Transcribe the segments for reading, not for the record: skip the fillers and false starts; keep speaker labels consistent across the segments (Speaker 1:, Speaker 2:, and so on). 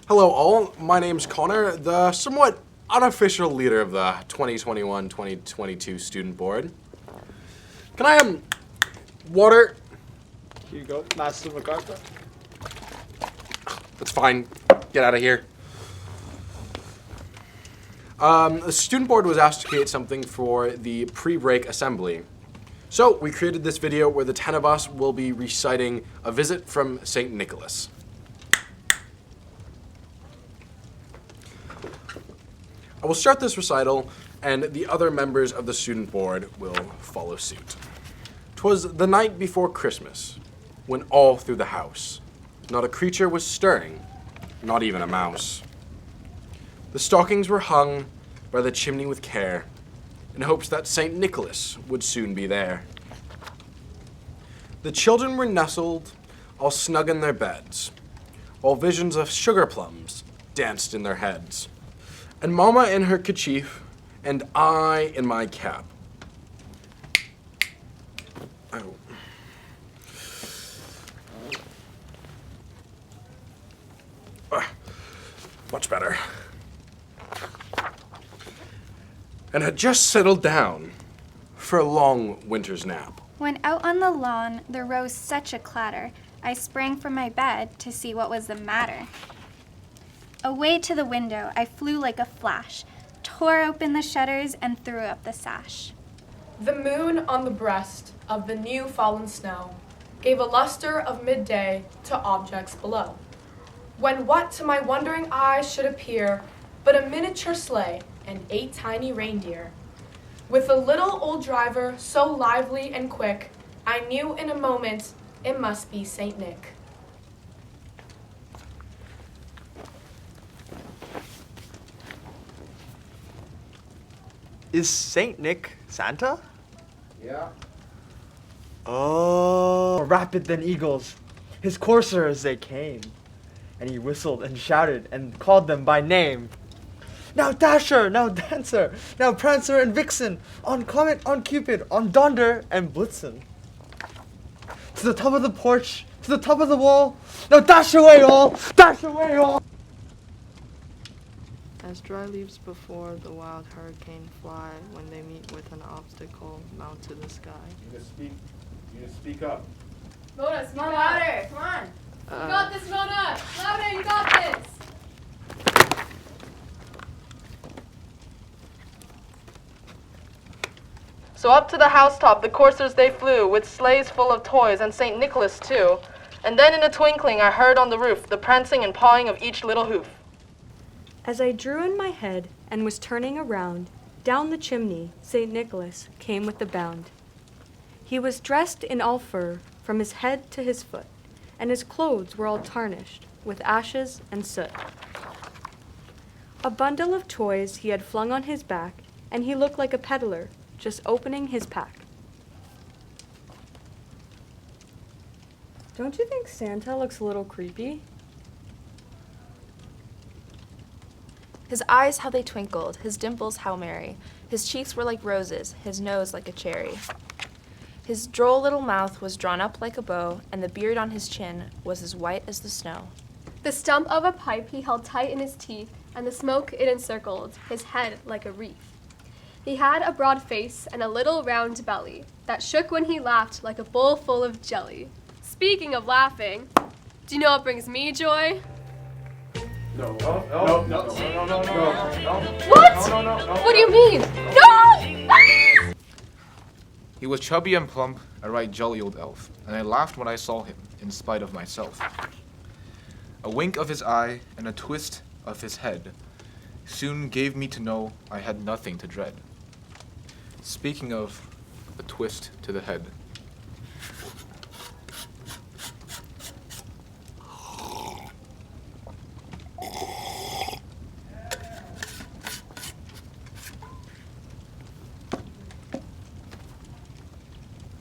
Speaker 1: Hello all, my name's Connor, the somewhat unofficial leader of the 2021-2022 student board. Can I have water?
Speaker 2: Here you go, Master MacArthur.
Speaker 1: That's fine, get out of here. The student board was asked to create something for the pre-break assembly. So we created this video where the 10 of us will be reciting a visit from St. Nicholas. I will start this recital, and the other members of the student board will follow suit. 'Twas the night before Christmas, when all through the house, not a creature was stirring, not even a mouse. The stockings were hung by the chimney with care, in hopes that St. Nicholas would soon be there. The children were nestled, all snug in their beds, while visions of sugar plums danced in their heads. And Mama in her kerchief, and I in my cap. Oh. Much better. And had just settled down for a long winter's nap.
Speaker 3: When out on the lawn there rose such a clatter, I sprang from my bed to see what was the matter. Away to the window I flew like a flash, tore open the shutters and threw up the sash.
Speaker 4: The moon on the breast of the new fallen snow gave a luster of midday to objects below, when what to my wondering eyes should appear but a miniature sleigh and 8 tiny reindeer. With a little old driver so lively and quick, I knew in a moment it must be Saint Nick.
Speaker 2: Is Saint Nick Santa?
Speaker 1: Yeah.
Speaker 2: Oh, more rapid than eagles, his coursers they came, and he whistled and shouted and called them by name. Now Dasher, now Dancer, now Prancer and Vixen, on Comet, on Cupid, on Donder and Blitzen. To the top of the porch, to the top of the wall, now dash away all, dash away all!
Speaker 5: As dry leaves before the wild hurricane fly when they meet with an obstacle mount to the sky.
Speaker 1: You need to speak up.
Speaker 6: Mona, speak louder. Come on. You got this, Mona. Louder, you got this.
Speaker 5: So up to the housetop the coursers they flew, with sleighs full of toys and St. Nicholas too. And then in a twinkling I heard on the roof the prancing and pawing of each little hoof.
Speaker 7: As I drew in my head and was turning around, down the chimney St. Nicholas came with a bound. He was dressed in all fur from his head to his foot, and his clothes were all tarnished with ashes and soot. A bundle of toys he had flung on his back, and he looked like a peddler just opening his pack. Don't you think Santa looks a little creepy?
Speaker 8: His eyes, how they twinkled, his dimples, how merry. His cheeks were like roses, his nose like a cherry. His droll little mouth was drawn up like a bow, and the beard on his chin was as white as the snow.
Speaker 6: The stump of a pipe he held tight in his teeth, and the smoke it encircled his head like a wreath. He had a broad face and a little round belly that shook when he laughed like a bowl full of jelly. Speaking of laughing, do you know what brings me joy?
Speaker 1: No.
Speaker 6: What?
Speaker 1: No.
Speaker 6: What do you mean? No! Ah!
Speaker 9: He was chubby and plump, a right jolly old elf, and I laughed when I saw him, in spite of myself. A wink of his eye and a twist of his head soon gave me to know I had nothing to dread. Speaking of a twist to the head,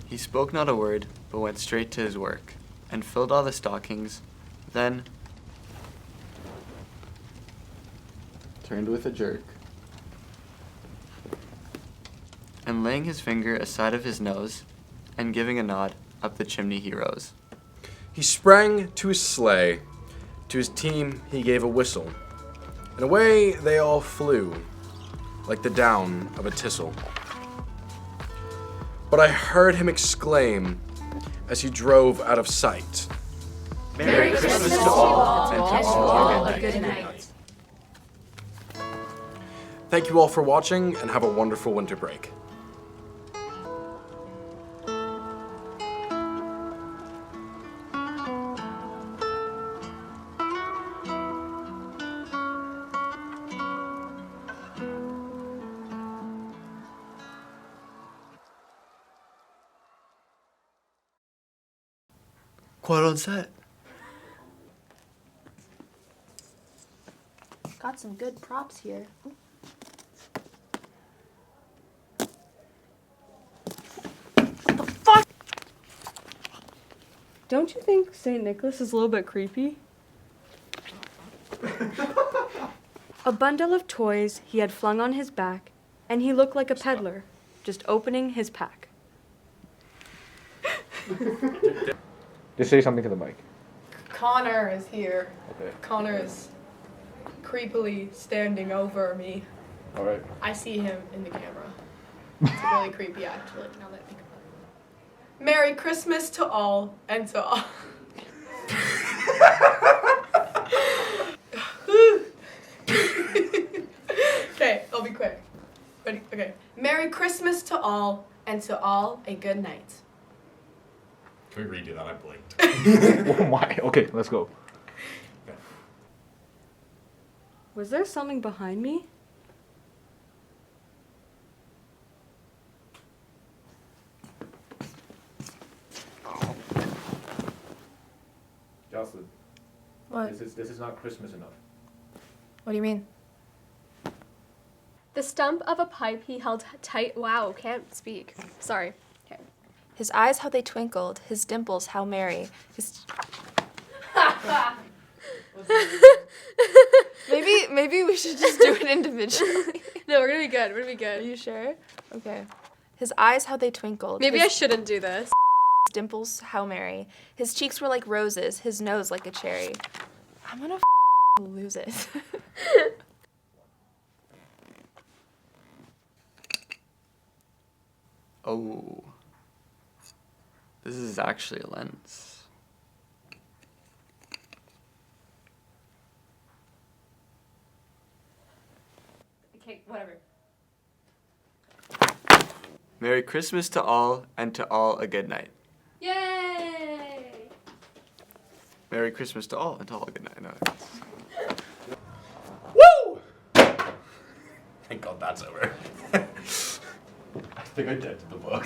Speaker 10: he spoke not a word, but went straight to his work, and filled all the stockings, then turned with a jerk, and laying his finger aside of his nose, and giving a nod, up the chimney he rose.
Speaker 1: He sprang to his sleigh, To his team, he gave a whistle, and away they all flew, like the down of a thistle. But I heard him exclaim as he drove out of sight,
Speaker 10: Merry Christmas to all, and to all a good night.
Speaker 1: Thank you all for watching, and have a wonderful winter break.
Speaker 10: Quite on set.
Speaker 8: Got some good props here.
Speaker 7: Don't you think St. Nicholas is a little bit creepy? A bundle of toys he had flung on his back, and he looked like a peddler, just opening his pack.
Speaker 9: Just say something to the mic.
Speaker 4: Connor is here.
Speaker 9: Okay.
Speaker 4: Connor is creepily standing over me.
Speaker 9: All right.
Speaker 4: I see him in the camera. It's really creepy, actually, now that I think about it. Merry Christmas to all, and to all. Okay, I'll be quick. Ready? Okay. Merry Christmas to all, and to all a good night.
Speaker 1: Can we redo that? I blinked.
Speaker 9: Oh my. Okay, let's go.
Speaker 7: Was there something behind me?
Speaker 9: Jocelyn,
Speaker 8: What?
Speaker 9: this is not Christmas enough.
Speaker 8: What do you mean?
Speaker 6: The stump of a pipe he held tight. Wow, can't speak. Sorry. Okay.
Speaker 8: His eyes, how they twinkled. His dimples, how merry. His... maybe we should just do it individually.
Speaker 6: No, we're gonna be good. We're gonna be
Speaker 8: Are
Speaker 6: good.
Speaker 8: you sure? Okay. His eyes, how they twinkled.
Speaker 6: Maybe
Speaker 8: his
Speaker 6: I shouldn't do this.
Speaker 8: dimples, how merry. His cheeks were like roses. His nose like a cherry. I'm gonna lose it.
Speaker 10: Oh. This is actually a lens.
Speaker 6: Okay, whatever.
Speaker 10: Merry Christmas to all, and to all a good night.
Speaker 6: Yay!
Speaker 10: Merry Christmas to all, and to all a good night. No.
Speaker 1: Woo! Thank God that's over. I think I dented the book.